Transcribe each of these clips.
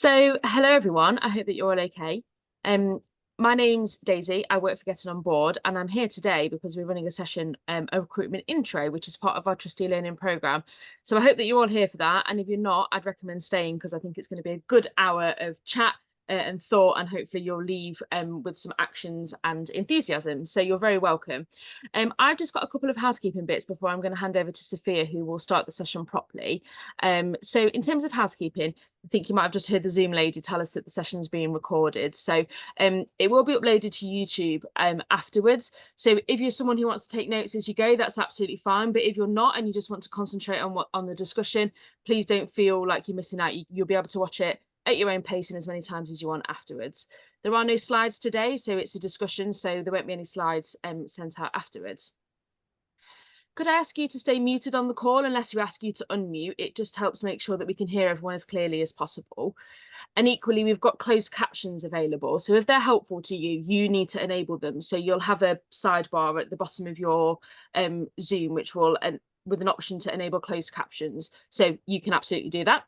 Hello everyone. I hope that you're all okay. Um, my name's Daisy. I work for Getting On Board, and I'm here today because we're running a session, a recruitment intro, which is part of our trustee learning program. So I hope that you're all here for that. And if you're not, I'd recommend staying because I think it's going to be a good hour of chat and thought, and hopefully you'll leave with some actions and enthusiasm. So you're very welcome. I've just got a couple of housekeeping bits before I'm going to hand over to Sophia, who will start the session properly. So in terms of housekeeping, I think you might have just heard the Zoom lady tell us that the session's being recorded. So it will be uploaded to YouTube afterwards. So if you're someone who wants to take notes as you go, that's absolutely fine. But if you're not and you just want to concentrate on the discussion, please don't feel like you're missing out. You'll be able to watch it at your own pace and as many times as you want afterwards. There are no slides today, so it's a discussion, so there won't be any slides sent out afterwards. Could I ask you to stay muted on the call unless we ask you to unmute? It just helps make sure that we can hear everyone as clearly as possible. And equally, we've got closed captions available. So if they're helpful to you, you need to enable them. So you'll have a sidebar at the bottom of your Zoom, which will, with an option to enable closed captions. So you can absolutely do that.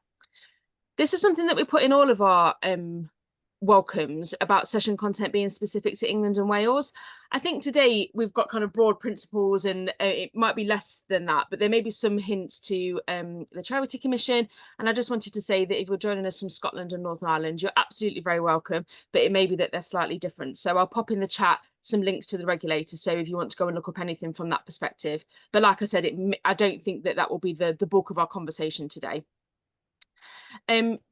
This is something that we put in all of our welcomes about session content being specific to England and Wales. I think today we've got kind of broad principles, and it might be less than that, but there may be some hints to the Charity Commission. And I just wanted to say that if you're joining us from Scotland and Northern Ireland, you're absolutely very welcome, but it may be that they're slightly different. So I'll pop in the chat some links to the regulator, so if you want to go and look up anything from that perspective. But like I said, I don't think that will be the bulk of our conversation today.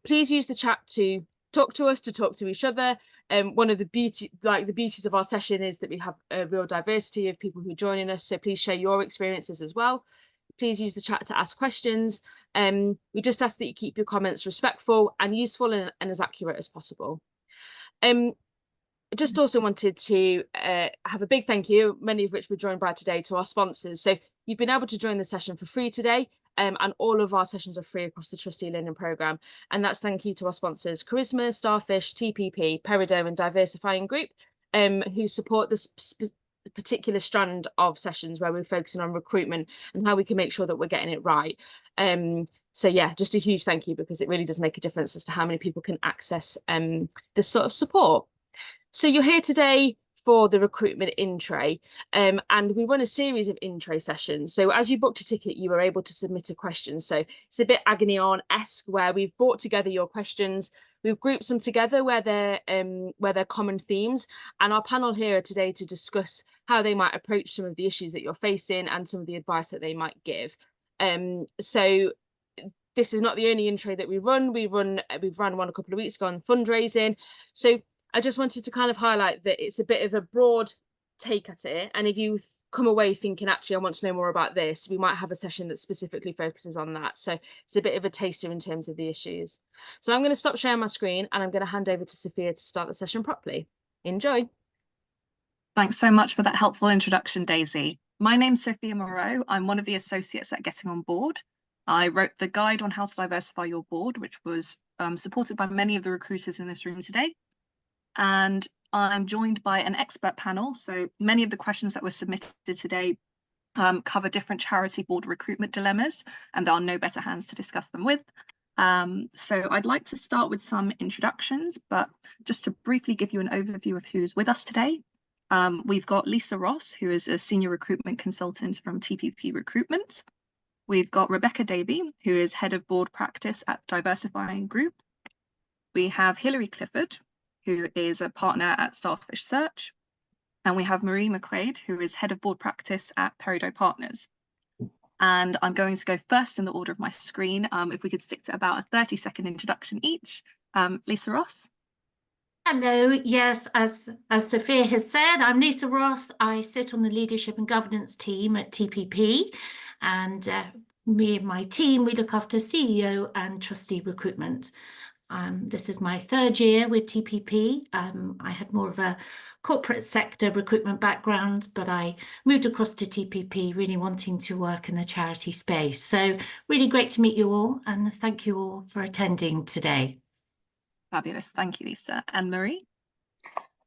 Please use the chat to talk to us, to talk to each other. One of the beauties of our session is that we have a real diversity of people who are joining us. So please share your experiences as well. Please use the chat to ask questions. We just ask that you keep your comments respectful and useful and as accurate as possible. I just also wanted to have a big thank you, many of which we're joined by today, to our sponsors. So you've been able to join the session for free today. And all of our sessions are free across the Trustee Learning Programme. And that's thank you to our sponsors, Charisma, Starfish, TPP, Peridot and Diversifying Group, who support this particular strand of sessions where we're focusing on recruitment and how we can make sure that we're getting it right. So yeah, just a huge thank you, because it really does make a difference as to how many people can access this sort of support. So you're here today for the recruitment intro, and we run a series of intro sessions. So as you booked a ticket, you were able to submit a question. So it's a bit Agony On-esque, where we've brought together your questions, we've grouped them together where they're common themes, and our panel here today to discuss how they might approach some of the issues that you're facing and some of the advice that they might give. So this is not the only intro that we run. We've ran one a couple of weeks ago on fundraising. So I just wanted to kind of highlight that it's a bit of a broad take at it. And if you come away thinking, actually, I want to know more about this, we might have a session that specifically focuses on that. So it's a bit of a taster in terms of the issues. So I'm going to stop sharing my screen and I'm going to hand over to Sophia to start the session properly. Enjoy. Thanks so much for that helpful introduction, Daisy. My name's Sophia Moreau. I'm one of the associates at Getting On Board. I wrote the guide on how to diversify your board, which was supported by many of the recruiters in this room today. And I'm joined by an expert panel. So many of the questions that were submitted today cover different charity board recruitment dilemmas, and there are no better hands to discuss them with. So I'd like to start with some introductions, but just to briefly give you an overview of who's with us today. We've got Lisa Ross, who is a senior recruitment consultant from TPP Recruitment. We've got Rebecca Davey, who is head of board practice at Diversifying Group. We have Hilary Clifford, who is a partner at Starfish Search. And we have Marie McQuaid, who is head of board practice at Peridot Partners. And I'm going to go first in the order of my screen. If we could stick to about a 30-second introduction each. Lisa Ross. Hello, yes, as Sophia has said, I'm Lisa Ross. I sit on the leadership and governance team at TPP, and me and my team, we look after CEO and trustee recruitment. This is my third year with TPP. I had more of a corporate sector recruitment background, but I moved across to TPP really wanting to work in the charity space. So really great to meet you all, and thank you all for attending today. Fabulous. Thank you, Lisa. And Marie?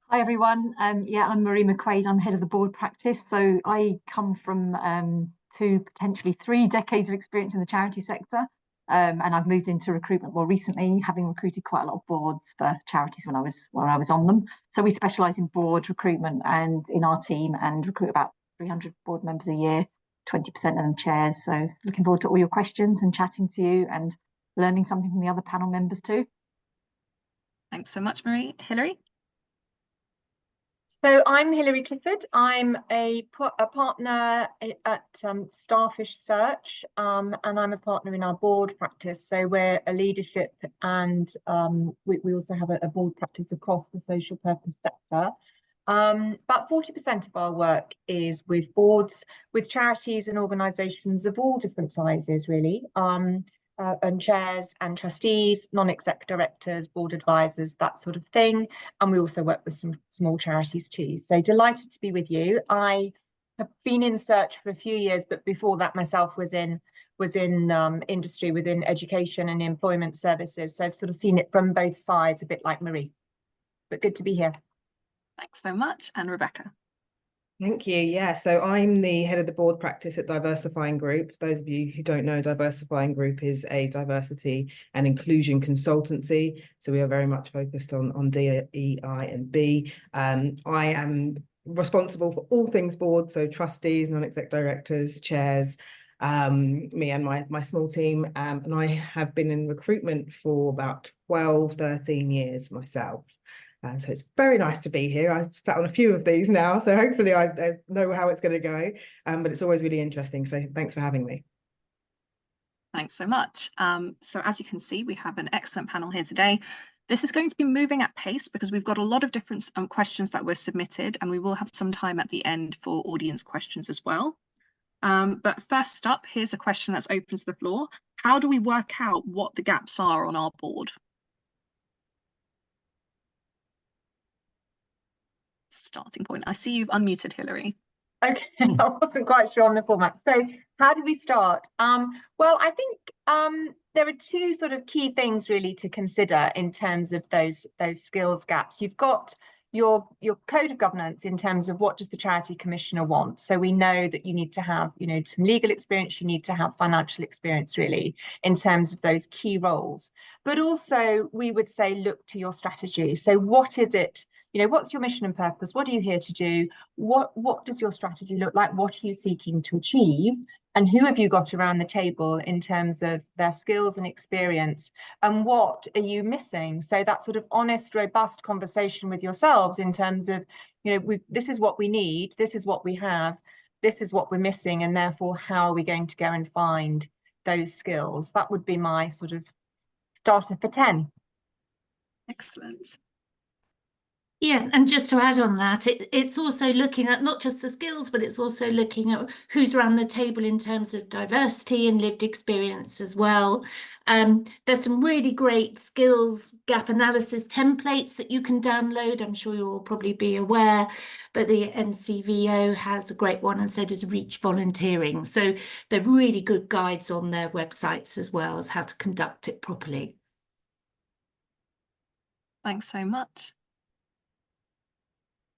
Hi, everyone. Yeah, I'm Marie McQuaid. I'm head of the board practice. So I come from 2, potentially 3 decades of experience in the charity sector. and I've moved into recruitment more recently, having recruited quite a lot of boards for charities when I was on them. So we specialise in board recruitment and in our team, and recruit about 300 board members a year, 20% of them chairs. So looking forward to all your questions and chatting to you and learning something from the other panel members too. Thanks so much, Marie. Hilary? So I'm Hilary Clifford. I'm a partner at Starfish Search, and I'm a partner in our board practice. So we're a leadership, and we also have a board practice across the social purpose sector. About 40% of our work is with boards, with charities and organisations of all different sizes, really. And chairs and trustees, non-exec directors, board advisors, that sort of thing. And we also work with some small charities too. So delighted to be with you. I have been in search for a few years, but before that myself was in industry within education and employment services. So I've sort of seen it from both sides, a bit like Marie, but good to be here. Thanks so much. And Rebecca? Thank you. Yeah, so I'm the head of the board practice at Diversifying Group. Those of you who don't know, Diversifying Group is a diversity and inclusion consultancy. So we are very much focused on D, E, I, and B. I am responsible for all things board, so trustees, non-exec directors, chairs, me and my small team. And I have been in recruitment for about 12, 13 years myself. So it's very nice to be here. I've sat on a few of these now, so hopefully I know how it's going to go, but it's always really interesting. So thanks for having me. Thanks so much. So as you can see, we have an excellent panel here today. This is going to be moving at pace because we've got a lot of different questions that were submitted, and we will have some time at the end for audience questions as well. But first up, here's a question that's open to the floor. How do we work out what the gaps are on our board? Starting point. I see you've unmuted, Hilary. Okay, I wasn't quite sure on the format. So how do we start? Well, I think there are two sort of key things really to consider in terms of those skills gaps. You've got your code of governance in terms of what does the charity commissioner want. So we know that you need to have, some legal experience, you need to have financial experience really in terms of those key roles. But also we would say, look to your strategy. So what is it? What's your mission and purpose? What are you here to do? What does your strategy look like? What are you seeking to achieve? And who have you got around the table in terms of their skills and experience? And what are you missing? So that sort of honest, robust conversation with yourselves in terms of, this is what we need, this is what we have, this is what we're missing, and therefore how are we going to go and find those skills? That would be my sort of starter for 10. Excellent. Yeah, and just to add on that, it's also looking at not just the skills, but it's also looking at who's around the table in terms of diversity and lived experience as well. There's some really great skills gap analysis templates that you can download. I'm sure you'll probably be aware, but the NCVO has a great one, and so does Reach Volunteering. So they're really good guides on their websites as well as how to conduct it properly. Thanks so much.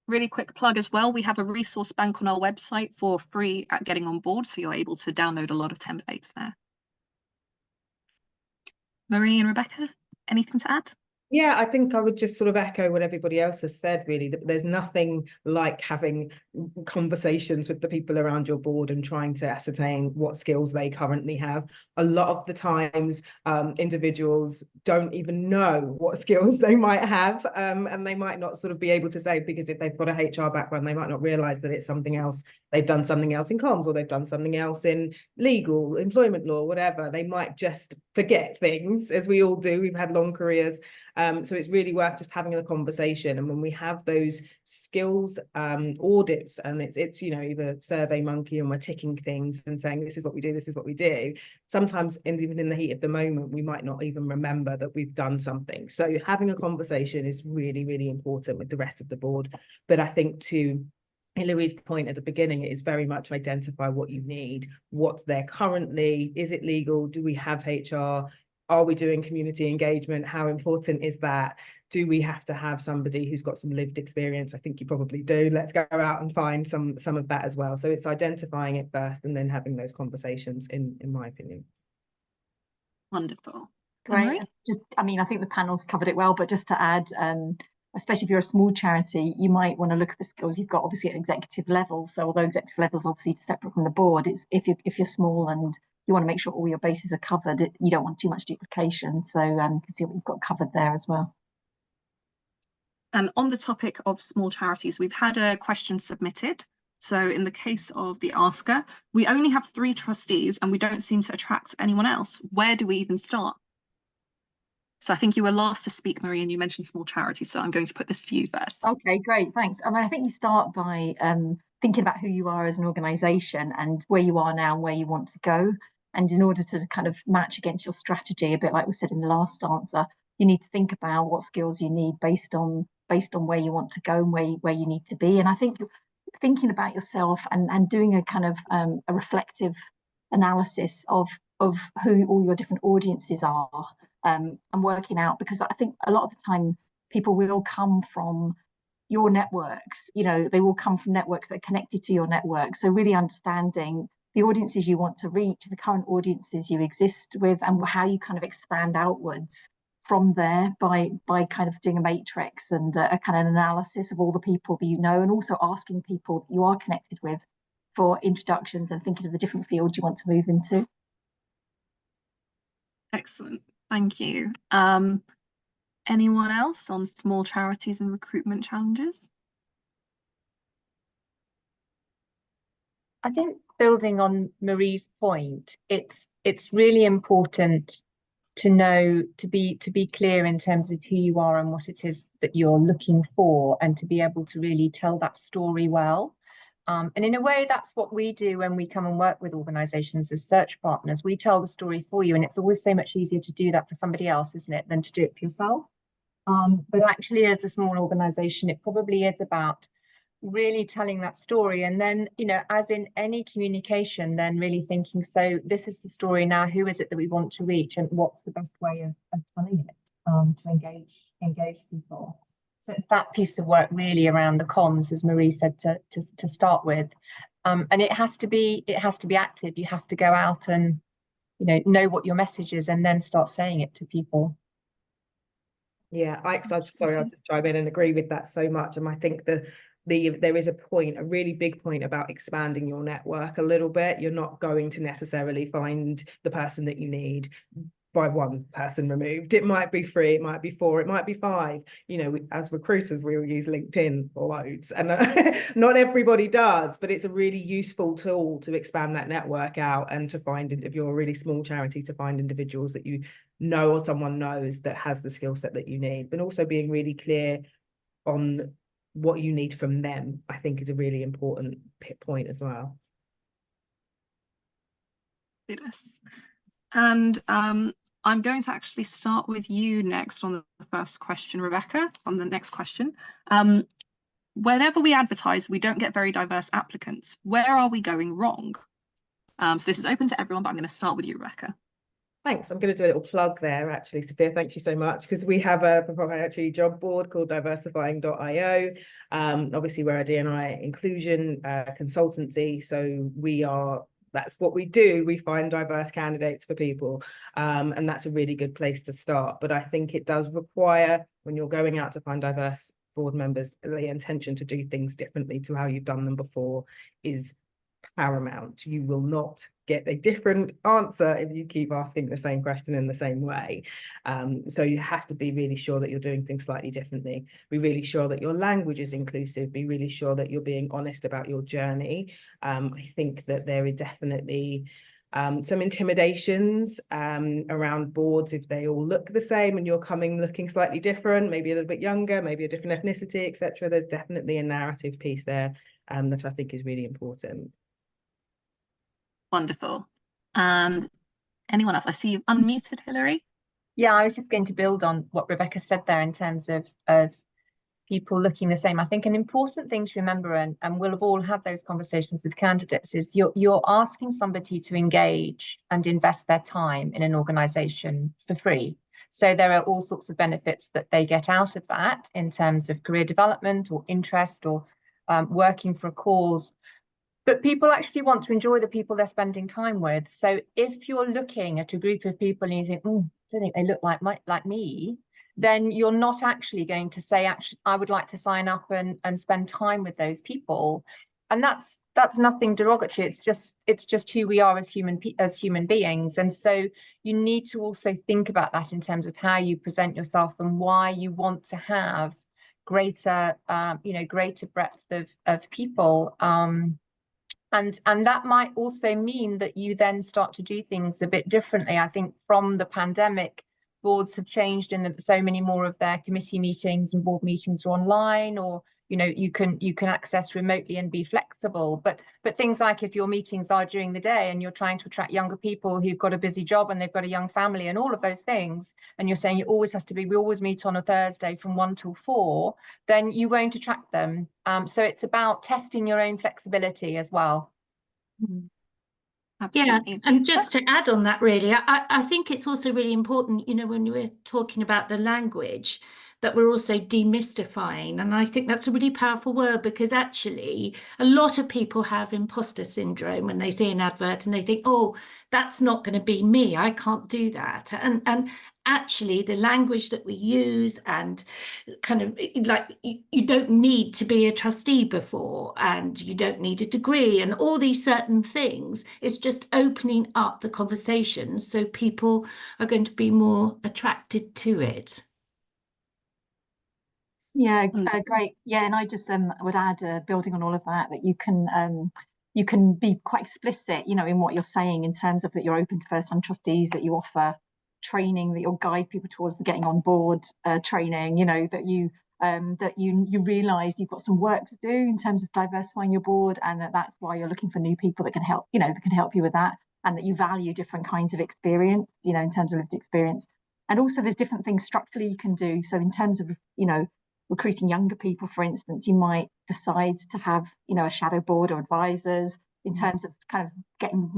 Really quick plug as well, we have a resource bank on our website for free at getting on board, so you're able to download a lot of templates there. Marie and Rebecca, anything to add? Yeah, I think I would just sort of echo what everybody else has said, really, that there's nothing like having conversations with the people around your board and trying to ascertain what skills they currently have. A lot of the times, individuals don't even know what skills they might have, and they might not sort of be able to say, because if they've got a HR background, they might not realise that it's something else. They've done something else in comms, or they've done something else in legal, employment law, whatever. They might just forget things, as we all do. We've had long careers. So it's really worth just having a conversation. And when we have those skills audits, and it's either Survey Monkey, and we're ticking things and saying, this is what we do, this is what we do. Sometimes even in the heat of the moment, we might not even remember that we've done something. So having a conversation is really, really important with the rest of the board. But I think to Hilary's point at the beginning, it is very much identify what you need, what's there currently, is it legal, do we have HR, are we doing community engagement, how important is that, do we have to have somebody who's got some lived experience? I think you probably do. Let's go out and find some of that as well. So it's identifying it first and then having those conversations, in my opinion. Wonderful. Great. Marie? I mean, I think the panel's covered it well, but just to add, especially if you're a small charity, you might want to look at the skills you've got obviously at executive level. So although executive level is obviously separate from the board, it's if you're small and you want to make sure all your bases are covered, you don't want too much duplication. So you can see what you've got covered there as well. And on the topic of small charities, we've had a question submitted. So in the case of the asker, we only have 3 trustees and we don't seem to attract anyone else. Where do we even start? So I think you were last to speak, Marie, and you mentioned small charities. So I'm going to put this to you first. Okay, great, thanks. I mean, I think you start by thinking about who you are as an organisation and where you are now and where you want to go. And in order to kind of match against your strategy, a bit like we said in the last answer, you need to think about what skills you need based on where you want to go and where you need to be. And I think thinking about yourself and doing a kind of a reflective analysis of who all your different audiences are, and working out, because I think a lot of the time people will come from your networks, they will come from networks that are connected to your network. So really understanding the audiences you want to reach, the current audiences you exist with, and how you kind of expand outwards from there by kind of doing a matrix and a kind of analysis of all the people that you know, and also asking people that you are connected with for introductions and thinking of the different fields you want to move into. Excellent, thank you. Anyone else on small charities and recruitment challenges? I think building on Marie's point, it's really important to know, to be clear in terms of who you are and what it is that you're looking for, and to be able to really tell that story well. And in a way, that's what we do when we come and work with organisations as search partners. We tell the story for you, and it's always so much easier to do that for somebody else, isn't it, than to do it for yourself. But actually, as a small organisation, it probably is about really telling that story. And then, as in any communication, then really thinking, so this is the story now, who is it that we want to reach, and what's the best way of telling it to engage people. So it's that piece of work really around the comms, as Marie said, to start with. And it has to be active. You have to go out and know what your message is, and then start saying it to people. Yeah, sorry, I'll just chime in and agree with that so much. And I think there is a really big point about expanding your network a little bit. You're not going to necessarily find the person that you need by one person removed. It might be 3, it might be 4, it might be 5. As recruiters, we all use LinkedIn loads, and not everybody does, but it's a really useful tool to expand that network out and to find, if you're a really small charity, to find individuals that you know or someone knows that has the skill set that you need. But also being really clear on what you need from them, I think, is a really important point as well. Yes. And I'm going to actually start with you next on the first question, Rebecca, on the next question. Whenever we advertise, we don't get very diverse applicants. Where are we going wrong? So this is open to everyone, but I'm going to start with you, Rebecca. Thanks. I'm going to do a little plug there, actually, Sophia. Thank you so much, because we have a proprietary job board called diversifying.io. Obviously, we're a D&I inclusion consultancy, so that's what we do. We find diverse candidates for people, and that's a really good place to start. But I think it does require, when you're going out to find diverse board members, the intention to do things differently to how you've done them before is paramount. You will not get a different answer if you keep asking the same question in the same way. So you have to be really sure that you're doing things slightly differently. Be really sure that your language is inclusive. Be really sure that you're being honest about your journey. I think that there is definitely some intimidations around boards if they all look the same and you're coming looking slightly different, maybe a little bit younger, maybe a different ethnicity, etc. There's definitely a narrative piece there that I think is really important. Wonderful. And anyone else? I see you've unmuted, Hilary. Yeah, I was just going to build on what Rebecca said there in terms of people looking the same. I think an important thing to remember, and we'll have all had those conversations with candidates, is you're asking somebody to engage and invest their time in an organisation for free. So there are all sorts of benefits that they get out of that in terms of career development or interest or working for a cause. But people actually want to enjoy the people they're spending time with. So if you're looking at a group of people and you think, I don't think they look like me, then you're not actually going to say, actually, I would like to sign up and spend time with those people. And that's nothing derogatory. It's just who we are as human beings. And so you need to also think about that in terms of how you present yourself and why you want to have greater greater breadth of people. And that might also mean that you then start to do things a bit differently. I think from the pandemic, boards have changed in that so many more of their committee meetings and board meetings are online, or you can access remotely and be flexible. But things like if your meetings are during the day and you're trying to attract younger people who've got a busy job and they've got a young family and all of those things, and you're saying we always meet on a Thursday from 1 till 4, then you won't attract them. So it's about testing your own flexibility as well. Absolutely. Yeah, and just to add on that, really, I think it's also really important, when we're talking about the language, that we're also demystifying. And I think that's a really powerful word, because actually a lot of people have imposter syndrome when they see an advert and they think, oh, that's not going to be me. I can't do that. And actually the language that we use, and kind of like, you don't need to be a trustee before, and you don't need a degree, and all these certain things. It's just opening up the conversation so people are going to be more attracted to it. Yeah, great. Yeah, and I just would add, building on all of that, you can be quite explicit, in what you're saying, in terms of that you're open to first-time trustees, that you offer training, that you'll guide people towards the getting on board training, that you realise you've got some work to do in terms of diversifying your board, and that's why you're looking for new people that can help, that can help you with that, and that you value different kinds of experience, in terms of lived experience. And also there's different things structurally you can do. So in terms of, recruiting younger people, for instance, you might decide to have, a shadow board or advisors. In terms of kind of getting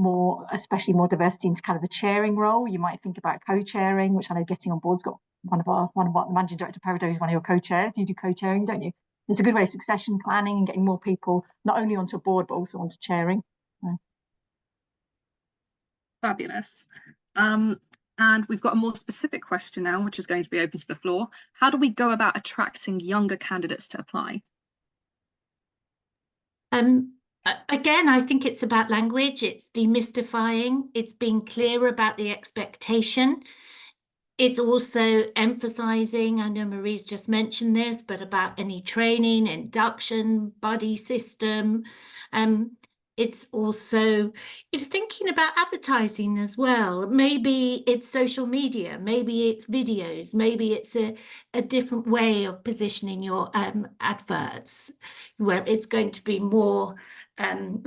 especially more diversity into kind of the chairing role, you might think about co-chairing, which I know Getting on Board's got one of our managing director, Peridot, is one of your co-chairs. You do co-chairing, don't you? It's a good way of succession planning and getting more people not only onto a board but also onto chairing. Fabulous. And we've got a more specific question now, which is going to be open to the floor. How do we go about attracting younger candidates to apply? Again, I think it's about language. It's demystifying. It's being clear about the expectation. It's also emphasising, I know Marie's just mentioned this, but about any training, induction, buddy system. It's also thinking about advertising as well. Maybe it's social media, maybe it's videos, maybe it's a different way of positioning your adverts, where it's going to be more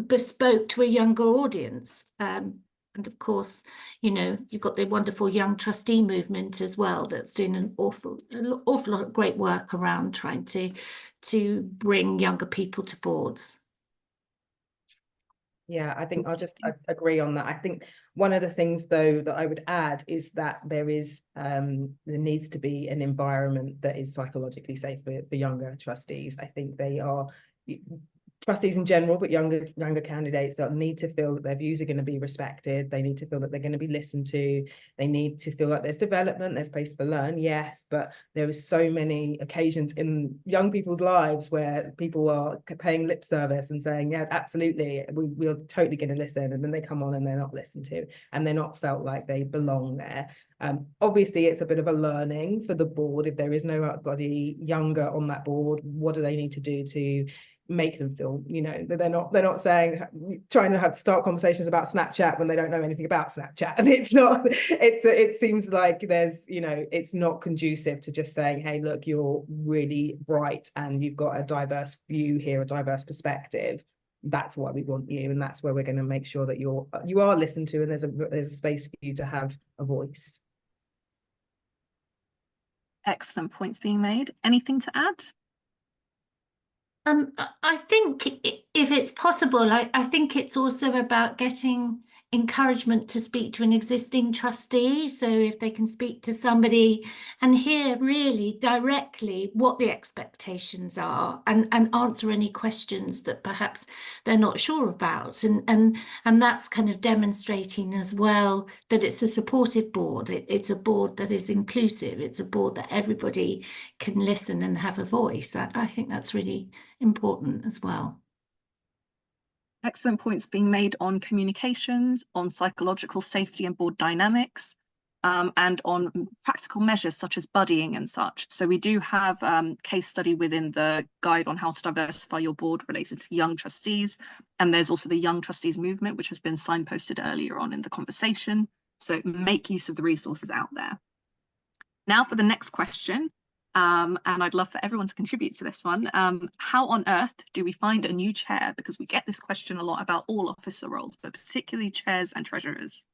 bespoke to a younger audience. And of course, you've got the wonderful young trustee movement as well, that's doing an awful lot of great work around trying to bring younger people to boards. Yeah, I think I agree on that. I think one of the things, though, that I would add is that there needs to be an environment that is psychologically safe for younger trustees. I think they are trustees in general, but younger candidates that need to feel that their views are going to be respected. They need to feel that they're going to be listened to. They need to feel like there's development, there's space to learn, yes, but there are so many occasions in young people's lives where people are paying lip service and saying, yeah, absolutely, we're totally going to listen, and then they come on and they're not listened to, and they're not felt like they belong there. Obviously, it's a bit of a learning for the board. If there is nobody younger on that board, what do they need to do to make them feel, that they're not trying to start conversations about Snapchat when they don't know anything about Snapchat. And it seems like there's, it's not conducive to just saying, hey, look, you're really bright and you've got a diverse view here, a diverse perspective. That's why we want you, and that's where we're going to make sure that you are listened to, and there's a space for you to have a voice. Excellent points being made. Anything to add? I think if it's possible, I think it's also about getting encouragement to speak to an existing trustee. So if they can speak to somebody and hear really directly what the expectations are, and answer any questions that perhaps they're not sure about. And that's kind of demonstrating as well that it's a supportive board. It's a board that is inclusive. It's a board that everybody can listen and have a voice. I think that's really important as well. Excellent points being made on communications, on psychological safety and board dynamics, and on practical measures such as buddying and such. So we do have case study within the guide on how to diversify your board related to young trustees. And there's also the Young Trustees movement, which has been signposted earlier on in the conversation. So make use of the resources out there. Now for the next question. And I'd love for everyone to contribute to this one. How on earth do we find a new chair? Because we get this question a lot about all officer roles, but particularly chairs and treasurers.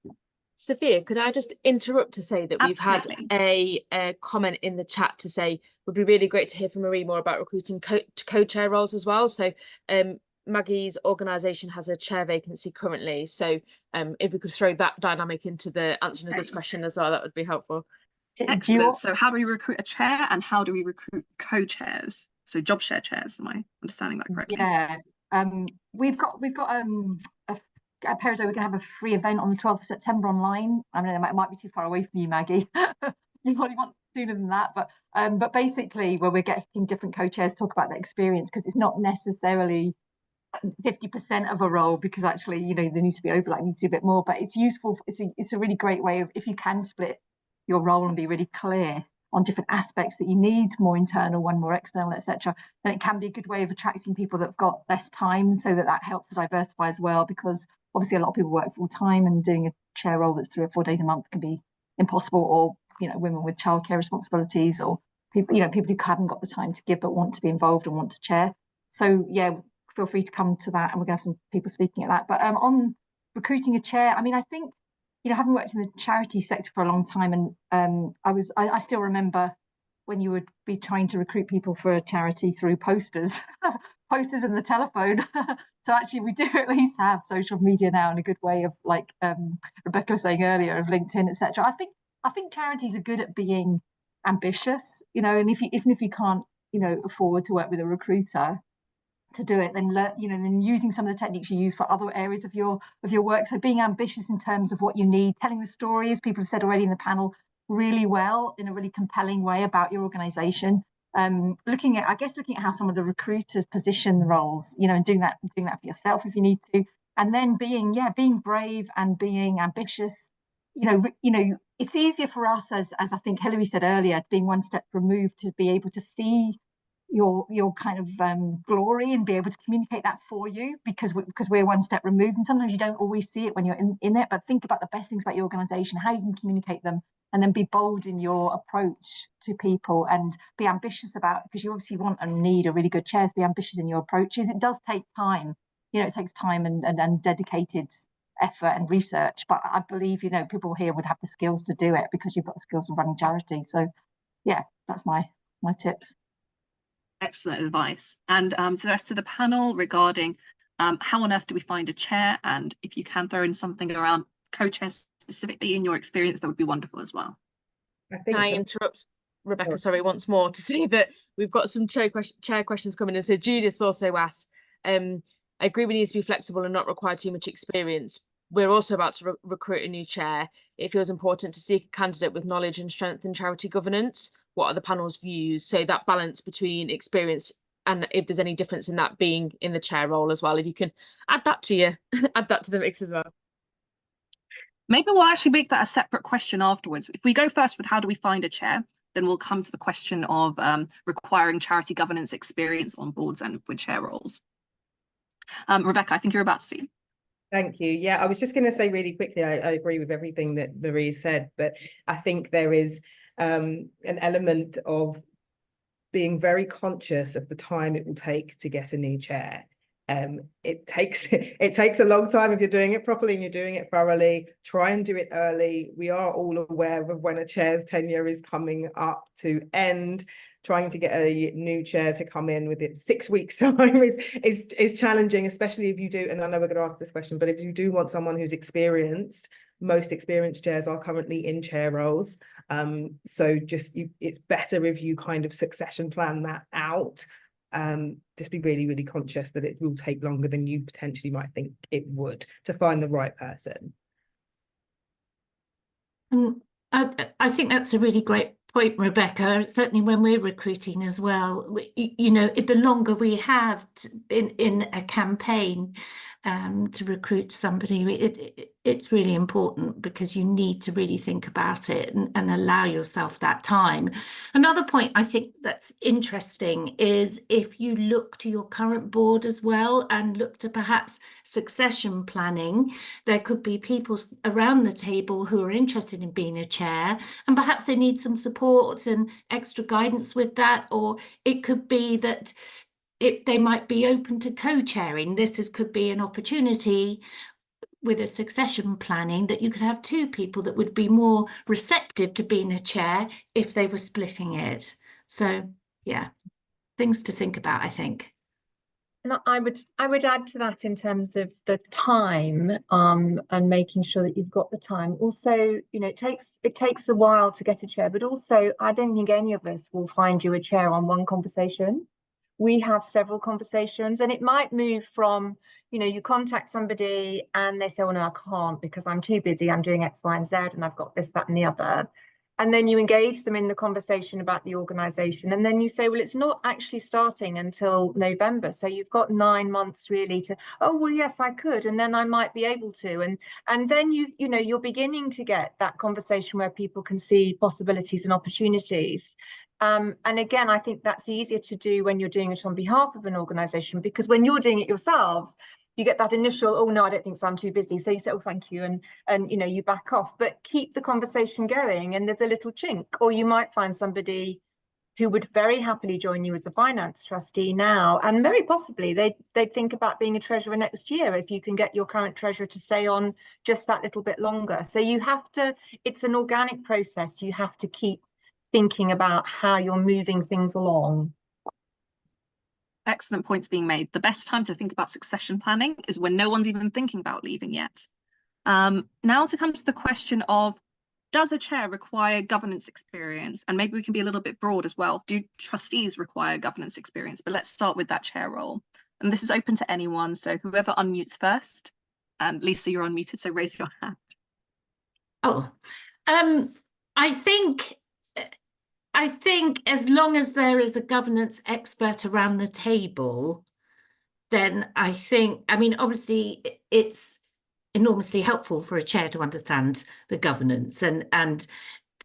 Sophia, could I just interrupt to say that we've Absolutely. had a comment in the chat to say would be really great to hear from Marie more about recruiting co-chair roles as well. So Maggie's organisation has a chair vacancy currently. So if we could throw that dynamic into the answering of this question as well, that would be helpful. Excellent. So how do we recruit a chair and how do we recruit co-chairs? So job share chairs, am I understanding that correctly? Yeah, we've got a Peridot, we're going to have a free event on the 12th of September online. I mean, it might be too far away from you, Maggie. You probably want sooner than that, but basically where we're getting different co-chairs talk about their experience, because it's not necessarily 50% of a role, because actually, you know, there needs to be overlap, needs to do a bit more, but it's useful. It's a really great way of, if you can split your role and be really clear on different aspects that you need, more internal, one more external, etc., then it can be a good way of attracting people that have got less time, so that helps to diversify as well, because obviously a lot of people work full time and doing a chair role that's 3 or 4 days a month can be impossible, or, you know, women with childcare responsibilities, or people, you know, people who haven't got the time to give but want to be involved and want to chair. So yeah, feel free to come to that, and we're going to have some people speaking at that. But on recruiting a chair, I mean, I think, you know, having worked in the charity sector for a long time, and I still remember when you would be trying to recruit people for a charity through posters and the telephone. So actually we do at least have social media now, in a good way of, like Rebecca was saying earlier, of LinkedIn, etc. I think charities are good at being ambitious, you know, and even if you can't, you know, afford to work with a recruiter to do it, then then using some of the techniques you use for other areas of your work. So being ambitious in terms of what you need, telling the story, as people have said already in the panel, really well, in a really compelling way about your organization. Looking at how some of the recruiters position the roles, you know, and doing that for yourself if you need to, and then being brave and being ambitious. You know, it's easier for us, as I think Hilary said earlier, being one step removed, to be able to see your kind of glory and be able to communicate that for you, because we're one step removed, and sometimes you don't always see it when you're in it. But think about the best things about your organization, how you can communicate them, and then be bold in your approach to people, and be ambitious about, because you obviously want and need a really good chair, so be ambitious in your approaches. It does take time, you know, it takes time and dedicated effort and research, but I believe, you know, people here would have the skills to do it, because you've got the skills of running charity. So yeah, that's my tips. Excellent advice. And so as to the panel regarding how on earth do we find a chair, and if you can throw in something around co-chairs specifically in your experience, that would be wonderful as well. Can I interrupt, Rebecca, sorry, once more, to say that we've got some chair questions coming in. So Judith's also asked, I agree we need to be flexible and not require too much experience. We're also about to recruit a new chair. It feels important to seek a candidate with knowledge and strength in charity governance. What are the panel's views? So that balance between experience, and if there's any difference in that being in the chair role as well, if you can add that to the mix as well. Maybe we'll actually make that a separate question afterwards. If we go first with how do we find a chair, then we'll come to the question of requiring charity governance experience on boards and with chair roles. Rebecca, I think you're about to speak. Thank you. Yeah, I was just going to say really quickly, I agree with everything that Marie said, but I think there is an element of being very conscious of the time it will take to get a new chair. It takes a long time if you're doing it properly and you're doing it thoroughly. Try and do it early. We are all aware of when a chair's tenure is coming up to end. trying to get a new chair to come in within 6 weeks time is challenging, especially if you do, and I know we're going to ask this question, but if you do want someone who's experienced, most experienced chairs are currently in chair roles. So it's better if you kind of succession plan that out. Just be really, really conscious that it will take longer than you potentially might think it would to find the right person. I think that's a really great point, Rebecca. Certainly when we're recruiting as well, you know, the longer we have in a campaign to recruit somebody, it's really important because you need to really think about it and allow yourself that time. Another point I think that's interesting is if you look to your current board as well and look to perhaps succession planning, there could be people around the table who are interested in being a chair and perhaps they need some support and extra guidance with that, or it could be that they might be open to co-chairing. Could be an opportunity with a succession planning that you could have two people that would be more receptive to being a chair if they were splitting it. So yeah, things to think about, I think. And I would add to that in terms of the time and making sure that you've got the time. Also, you know, it takes a while to get a chair, but also I don't think any of us will find you a chair on one conversation. We have several conversations, and it might move from, you know, you contact somebody and they say, oh no, I can't because I'm too busy, I'm doing X, Y, and Z, and I've got this, that, and the other. And then you engage them in the conversation about the organisation. And then you say, well, it's not actually starting until November. So you've got 9 months really to, oh, well, yes, I could. And then I might be able to. And then you know, you're beginning to get that conversation where people can see possibilities and opportunities. And again, I think that's easier to do when you're doing it on behalf of an organisation, because when you're doing it yourselves, you get that initial, oh no, I don't think so, I'm too busy. So you say, oh, thank you, and you know, you back off, but keep the conversation going, and there's a little chink. Or you might find somebody who would very happily join you as a finance trustee now, and very possibly they'd think about being a treasurer next year if you can get your current treasurer to stay on just that little bit longer. So you have to, it's an organic process. You have to keep thinking about how you're moving things along. Excellent points being made. The best time to think about succession planning is when no one's even thinking about leaving yet. Now to come to the question of, does a chair require governance experience? And maybe we can be a little bit broad as well. Do trustees require governance experience? But let's start with that chair role. And this is open to anyone. So whoever unmutes first. And Lisa, you're unmuted, so raise your hand. Oh, I think as long as there is a governance expert around the table, then I mean, obviously it's enormously helpful for a chair to understand the governance and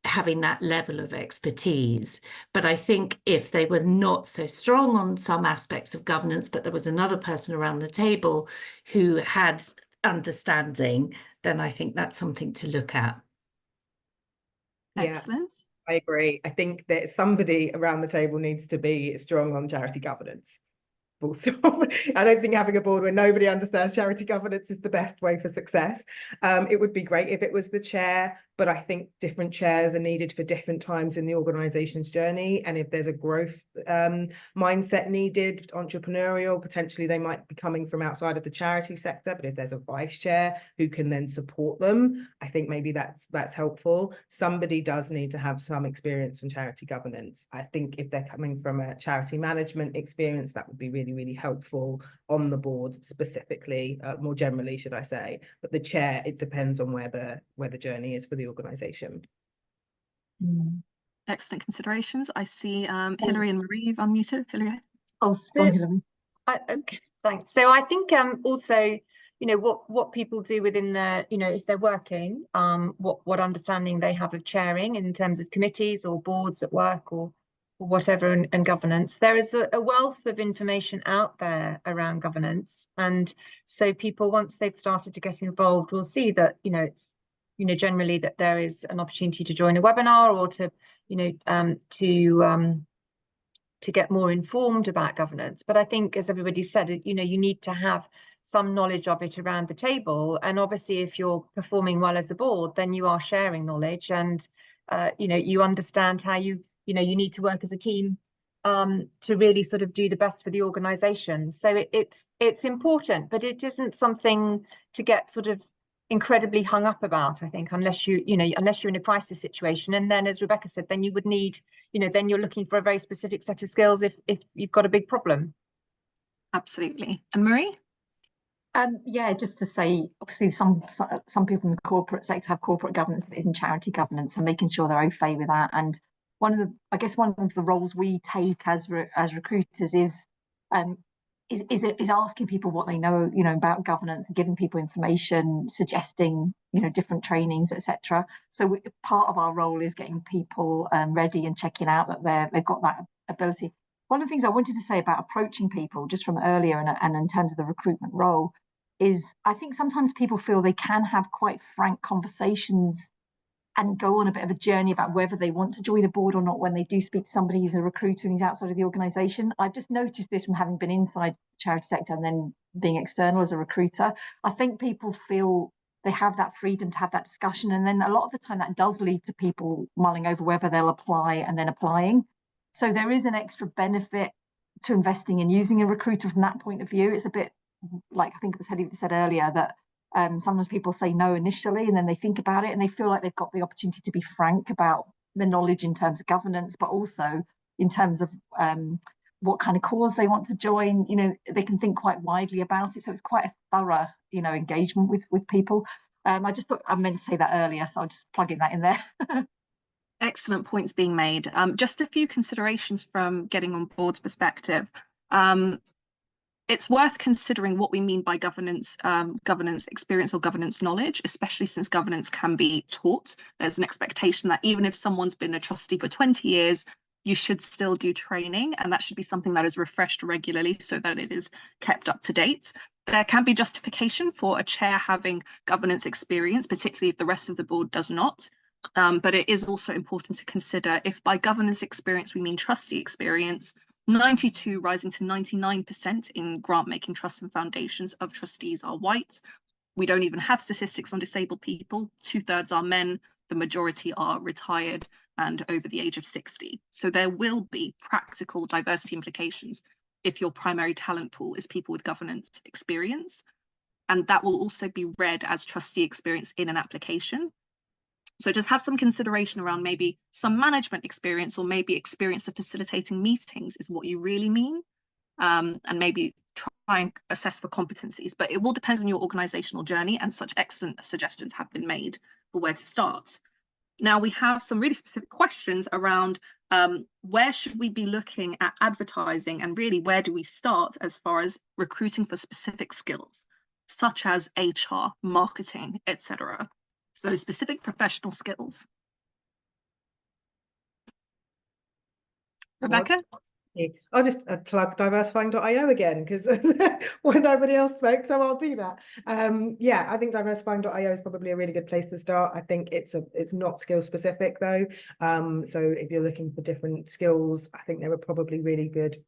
having that level of expertise. But I think if they were not so strong on some aspects of governance, but there was another person around the table who had understanding, then I think that's something to look at. Yeah. Excellent. I agree. I think that somebody around the table needs to be strong on charity governance. Full stop. I don't think having a board where nobody understands charity governance is the best way for success. It would be great if it was the chair, but I think different chairs are needed for different times in the organization's journey. And if there's a growth mindset needed, entrepreneurial, potentially they might be coming from outside of the charity sector. But if there's a vice chair who can then support them, I think maybe that's helpful. Somebody does need to have some experience in charity governance. I think if they're coming from a charity management experience, that would be really, really helpful on the board specifically, more generally, should I say. But the chair, it depends on where the journey is for the organisation. Excellent considerations. I see Hilary and Marie, you've unmuted. Hilary. Oh, sorry, Hilary. Okay, thanks. So I think also, you know, what people do within their, you know, if they're working, what understanding they have of chairing in terms of committees or boards at work or whatever, and governance. There is a wealth of information out there around governance, and so people, once they've started to get involved, will see that, you know, it's, you know, generally that there is an opportunity to join a webinar or to, you know, to get more informed about governance. But I think, as everybody said, you know, you need to have some knowledge of it around the table. And obviously, if you're performing well as a board, then you are sharing knowledge, and you know, you understand how you know, you need to work as a team to really sort of do the best for the organisation. So it's important, but it isn't something to get sort of incredibly hung up about, I think, unless unless you're in a crisis situation. And then, as Rebecca said, then you would need, then you're looking for a very specific set of skills if you've got a big problem. Absolutely. And Marie? Yeah, just to say, obviously some people in the corporate sector have corporate governance, but isn't charity governance, and making sure they're au fait with that. And one of the roles we take as recruiters is asking people what they know, about governance, and giving people information, suggesting, different trainings, etc. So part of our role is getting people ready and checking out that they've got that ability. One of the things I wanted to say about approaching people, just from earlier, and in terms of the recruitment role, is I think sometimes people feel they can have quite frank conversations and go on a bit of a journey about whether they want to join a board or not when they do speak to somebody who's a recruiter and who's outside of the organisation. I've just noticed this from having been inside the charity sector and then being external as a recruiter. I think people feel they have that freedom to have that discussion, and then a lot of the time that does lead to people mulling over whether they'll apply and then applying. So there is an extra benefit to investing in using a recruiter from that point of view. It's a bit like, I think it was Hedy that said earlier, that sometimes people say no initially and then they think about it and they feel like they've got the opportunity to be frank about the knowledge in terms of governance, but also in terms of what kind of cause they want to join. They can think quite widely about it. So it's quite a thorough, engagement with people. I just thought I meant to say that earlier, so I'll just plug in that in there. Excellent points being made. Just a few considerations from getting on board's perspective. It's worth considering what we mean by governance experience or governance knowledge, especially since governance can be taught. There's an expectation that even if someone's been a trustee for 20 years, you should still do training, and that should be something that is refreshed regularly so that it is kept up to date. There can be justification for a chair having governance experience, particularly if the rest of the board does not. But it is also important to consider if by governance experience we mean trustee experience. 92 rising to 99% in grant-making trusts and foundations of trustees are white. We don't even have statistics on disabled people. 2/3 are men, the majority are retired and over the age of 60. So there will be practical diversity implications if your primary talent pool is people with governance experience. And that will also be read as trustee experience in an application. So just have some consideration around maybe some management experience or maybe experience of facilitating meetings is what you really mean, and maybe try and assess for competencies. But it will depend on your organisational journey, and such excellent suggestions have been made for where to start. Now we have some really specific questions around where should we be looking at advertising, and really where do we start as far as recruiting for specific skills, such as HR, marketing, etc. So specific professional skills. Rebecca? I'll just plug diversifying.io again, because when nobody else spoke, so I'll do that. Yeah, I think diversifying.io is probably a really good place to start. I think it's not skill specific though. So if you're looking for different skills, I think there are probably really good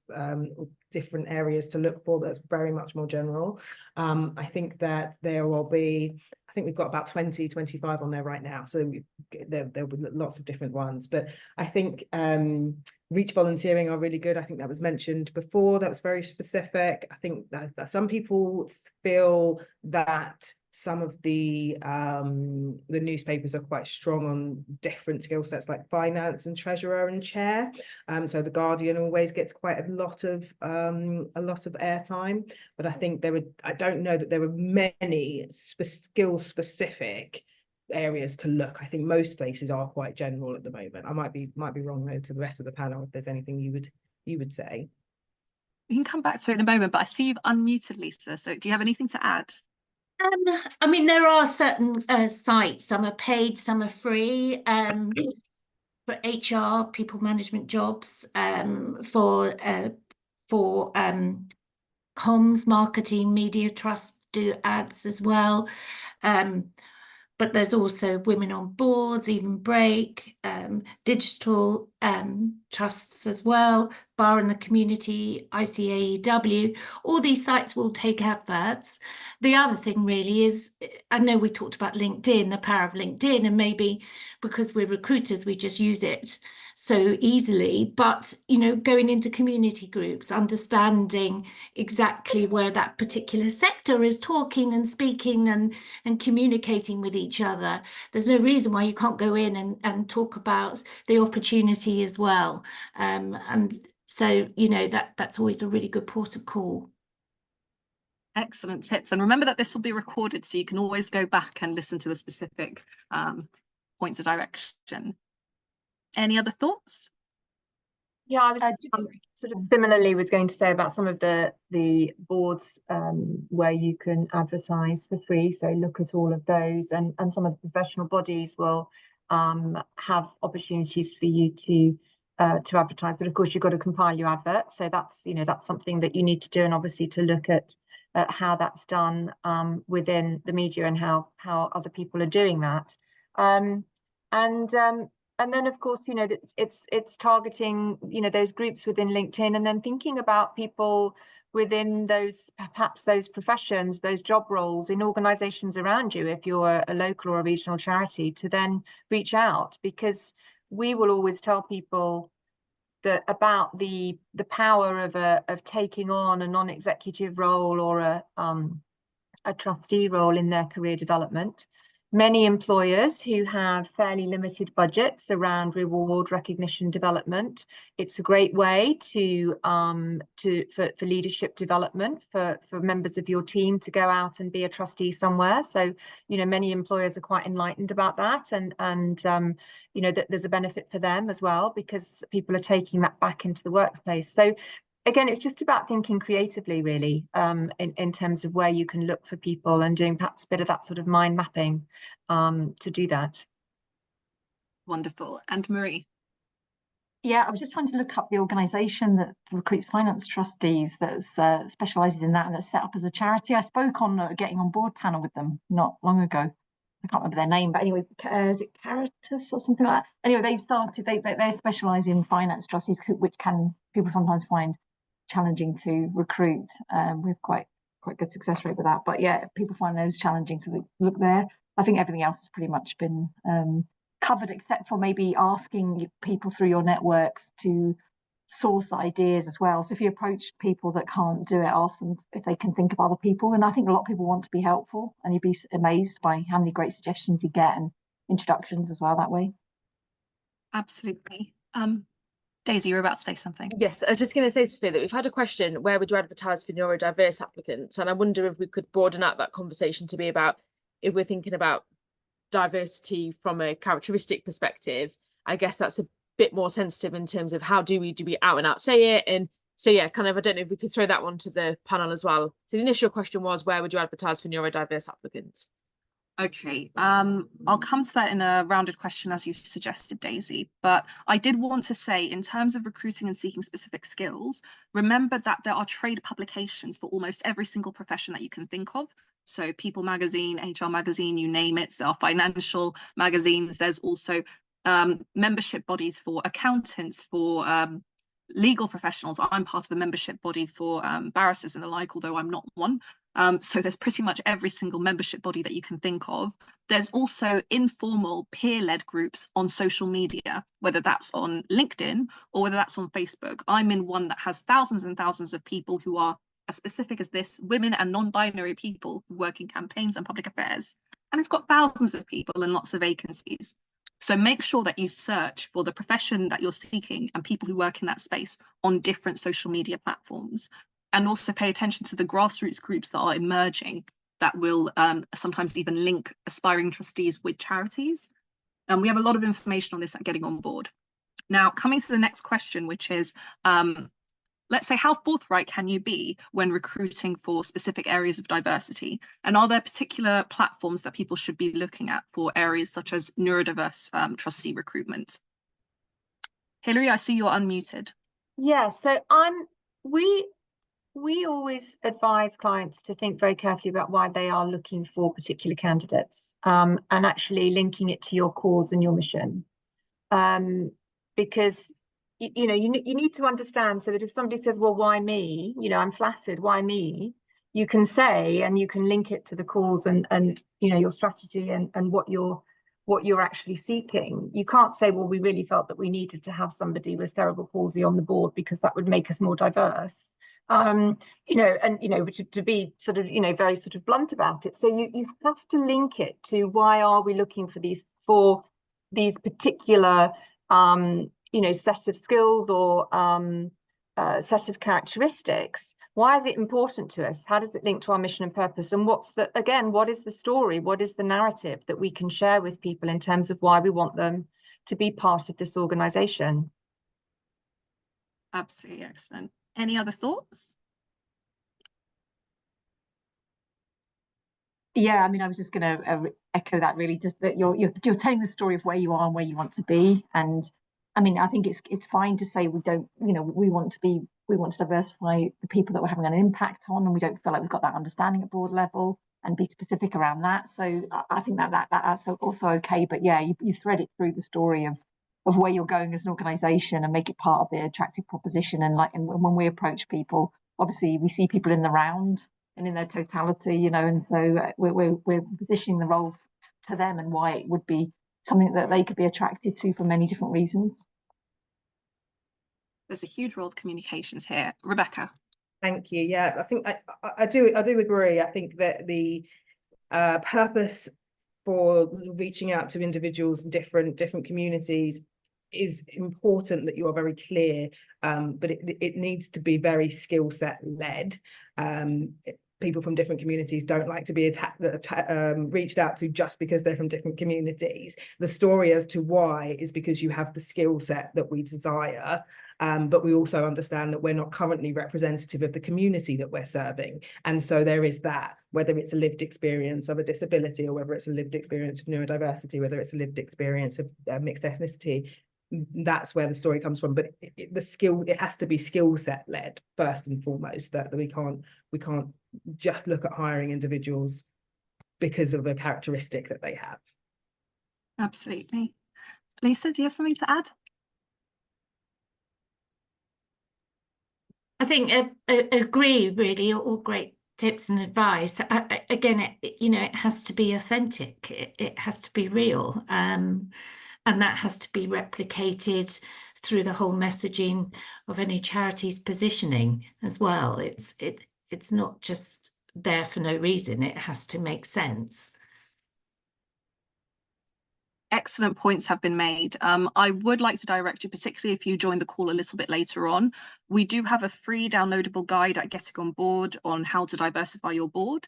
different areas to look for that's very much more general. I think that there will be, I think we've got about 20, 25 on there right now. So there'll be lots of different ones. But I think reach volunteering are really good. I think that was mentioned before. That was very specific. I think that some people feel that some of the newspapers are quite strong on different skill sets like finance and treasurer and chair. So the Guardian always gets quite a lot of airtime. But I think I don't know that there were many skill specific areas to look. I think most places are quite general at the moment. I might be wrong though to the rest of the panel if there's anything you would say. We can come back to it in a moment, but I see you've unmuted, Lisa. So do you have anything to add? I mean, there are certain sites, some are paid, some are free, for HR, people management jobs, for comms, marketing, media trust do ads as well. But there's also women on boards, even Break, digital trusts as well, Bar in the Community, ICAEW, all these sites will take adverts. The other thing really is, I know we talked about LinkedIn, the power of LinkedIn, and maybe because we're recruiters, we just use it so easily, but going into community groups, understanding exactly where that particular sector is talking and speaking and communicating with each other. There's no reason why you can't go in and talk about the opportunity as well. And so, that's always a really good port of call. Excellent tips. And remember that this will be recorded, so you can always go back and listen to the specific points of direction. Any other thoughts? Yeah, I was sort of similarly was going to say about some of the boards where you can advertise for free. So look at all of those, and some of the professional bodies will have opportunities for you to advertise. But of course, you've got to compile your advert. So that's that's something that you need to do, and obviously to look at how that's done within the media and how other people are doing that. And then, of course, it's targeting, those groups within LinkedIn, and then thinking about people within perhaps those professions, those job roles in organizations around you, if you're a local or a regional charity, to then reach out, because we will always tell people that about the power of taking on a non-executive role or a trustee role in their career development. Many employers who have fairly limited budgets around reward, recognition, development. It's a great way for leadership development for members of your team to go out and be a trustee somewhere. So, many employers are quite enlightened about that, and that there's a benefit for them as well, because people are taking that back into the workplace. So again, it's just about thinking creatively, really, in terms of where you can look for people and doing perhaps a bit of that sort of mind mapping to do that. Wonderful. And Marie? Yeah, I was just trying to look up the organisation that recruits finance trustees that specialises in that, and that's set up as a charity. I spoke on a Getting on Board panel with them not long ago. I can't remember their name, but anyway, is it Caritas or something like that? Anyway, they've started, they specialise in finance trustees, which people sometimes find challenging to recruit. We've quite good success rate with that, but yeah, people find those challenging, so they look there. I think everything else has pretty much been covered, except for maybe asking people through your networks to source ideas as well. So if you approach people that can't do it, ask them if they can think of other people. And I think a lot of people want to be helpful, and you'd be amazed by how many great suggestions you get and introductions as well that way. Absolutely. Daisy, you were about to say something. Yes, I was just going to say, Sophia, that we've had a question: where would you advertise for neurodiverse applicants? And I wonder if we could broaden out that conversation to be about, if we're thinking about diversity from a characteristic perspective, I guess that's a bit more sensitive in terms of how do we out and out say it. And so yeah, kind of, I don't know if we could throw that one to the panel as well. So the initial question was, where would you advertise for neurodiverse applicants? Okay, I'll come to that in a rounded question, as you suggested, Daisy, but I did want to say, in terms of recruiting and seeking specific skills, remember that there are trade publications for almost every single profession that you can think of. So People Magazine, HR Magazine, you name it. There are financial magazines. There's also membership bodies for accountants, for legal professionals. I'm part of a membership body for barristers and the like, although I'm not one. So there's pretty much every single membership body that you can think of. There's also informal peer-led groups on social media, whether that's on LinkedIn or whether that's on Facebook. I'm in one that has thousands and thousands of people who are as specific as this: women and non-binary people who work in campaigns and public affairs. And it's got thousands of people and lots of vacancies. So make sure that you search for the profession that you're seeking and people who work in that space on different social media platforms. And also pay attention to the grassroots groups that are emerging that will sometimes even link aspiring trustees with charities. And we have a lot of information on this at Getting on Board. Now, coming to the next question, which is, let's say, how forthright can you be when recruiting for specific areas of diversity? And are there particular platforms that people should be looking at for areas such as neurodiverse trustee recruitment? Hilary, I see you're unmuted. Yeah, so we always advise clients to think very carefully about why they are looking for particular candidates, and actually linking it to your cause and your mission. because you know, you need to understand, so that if somebody says, well, why me? You know, I'm flattered, why me? You can say, and you can link it to the calls and you know, your strategy and what you're actually seeking. You can't say, well, we really felt that we needed to have somebody with cerebral palsy on the board because that would make us more diverse. You know, and you know, to be sort of, you know, very sort of blunt about it. So you have to link it to, why are we looking for these particular you know, set of skills or set of characteristics? Why is it important to us? How does it link to our mission and purpose? And what is the story? What is the narrative that we can share with people in terms of why we want them to be part of this organization? Absolutely excellent. Any other thoughts? Yeah, I mean, I was just going to echo that, really, just that you're telling the story of where you are and where you want to be. And I mean, I think it's fine to say we don't, you know, we want to diversify the people that we're having an impact on, and we don't feel like we've got that understanding at board level, and be specific around that. So I think that's also okay. But yeah, you thread it through the story of where you're going as an organisation, and make it part of the attractive proposition. And when we approach people, obviously we see people in the round and in their totality, you know, and so we're positioning the role to them and why it would be something that they could be attracted to for many different reasons. There's a huge role of communications here. Rebecca. Thank you. Yeah, I think I do agree. I think that the purpose for reaching out to individuals in different communities is important, that you are very clear, but it needs to be very skill set led. People from different communities don't like to be reached out to just because they're from different communities. The story as to why is because you have the skill set that we desire, but we also understand that we're not currently representative of the community that we're serving. And so there is that, whether it's a lived experience of a disability, or whether it's a lived experience of neurodiversity, whether it's a lived experience of mixed ethnicity, that's where the story comes from. But it has to be skill set led first and foremost, that we can't just look at hiring individuals because of a characteristic that they have. Absolutely. Lisa, do you have something to add? I think I agree, really, all great tips and advice. Again, you know, it has to be authentic. It has to be real. And that has to be replicated through the whole messaging of any charity's positioning as well. It's not just there for no reason. It has to make sense. Excellent points have been made. I would like to direct you, particularly if you join the call a little bit later on, we do have a free downloadable guide at Getting on Board on how to diversify your board.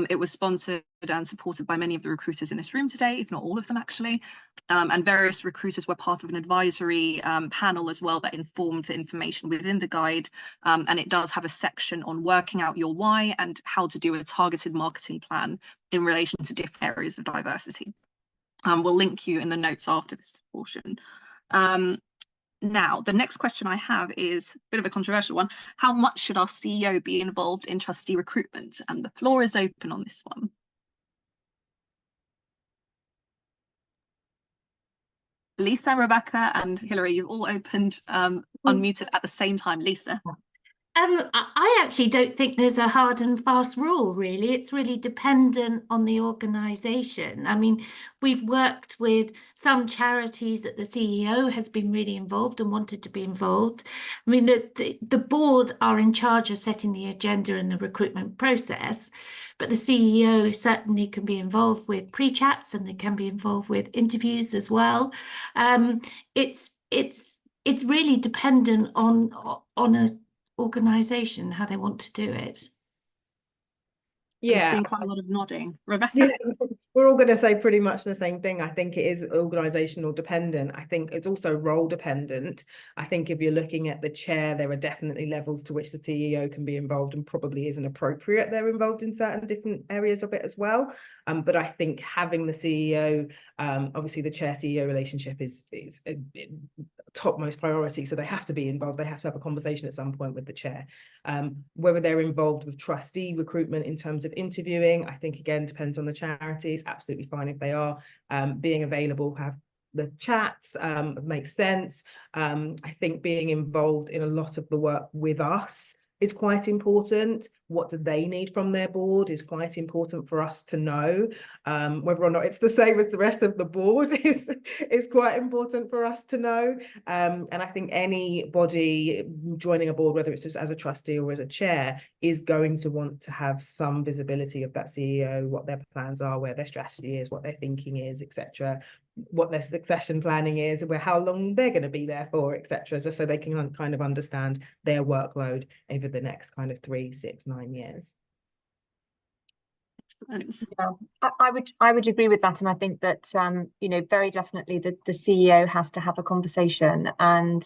It was sponsored and supported by many of the recruiters in this room today, if not all of them actually. And various recruiters were part of an advisory panel as well that informed the information within the guide. And it does have a section on working out your why and how to do a targeted marketing plan in relation to different areas of diversity. We'll link you in the notes after this portion. Now, the next question I have is a bit of a controversial one. How much should our CEO be involved in trustee recruitment? And the floor is open on this one. Lisa, Rebecca, and Hilary, you've all opened, unmuted at the same time. Lisa. I actually don't think there's a hard and fast rule, really. It's really dependent on the organisation. I mean, we've worked with some charities that the CEO has been really involved and wanted to be involved. I mean, the board are in charge of setting the agenda and the recruitment process, but the CEO certainly can be involved with pre-chats, and they can be involved with interviews as well. It's really dependent on a organisation, how they want to do it. Yeah, I'm seeing quite a lot of nodding. Rebecca? Yeah, we're all going to say pretty much the same thing. I think it is organisational dependent. I think it's also role dependent. I think if you're looking at the chair, there are definitely levels to which the CEO can be involved, and probably isn't appropriate they're involved in certain different areas of it as well. But I think having the CEO, obviously the chair-CEO relationship is a topmost priority, so they have to be involved. They have to have a conversation at some point with the chair. Whether they're involved with trustee recruitment in terms of interviewing, I think again depends on the charity. It's absolutely fine if they are being available, have the chats makes sense. I think being involved in a lot of the work with us is quite important. What do they need from their board is quite important for us to know. Whether or not it's the same as the rest of the board is quite important for us to know. And I think anybody joining a board, whether it's just as a trustee or as a chair, is going to want to have some visibility of that CEO, what their plans are, where their strategy is, what their thinking is, etc., what their succession planning is, where how long they're going to be there for, etc., just so they can kind of understand their workload over the next kind of 3, 6, 9 years. Excellent. Yeah, I would agree with that, and I think that you know, very definitely the CEO has to have a conversation, and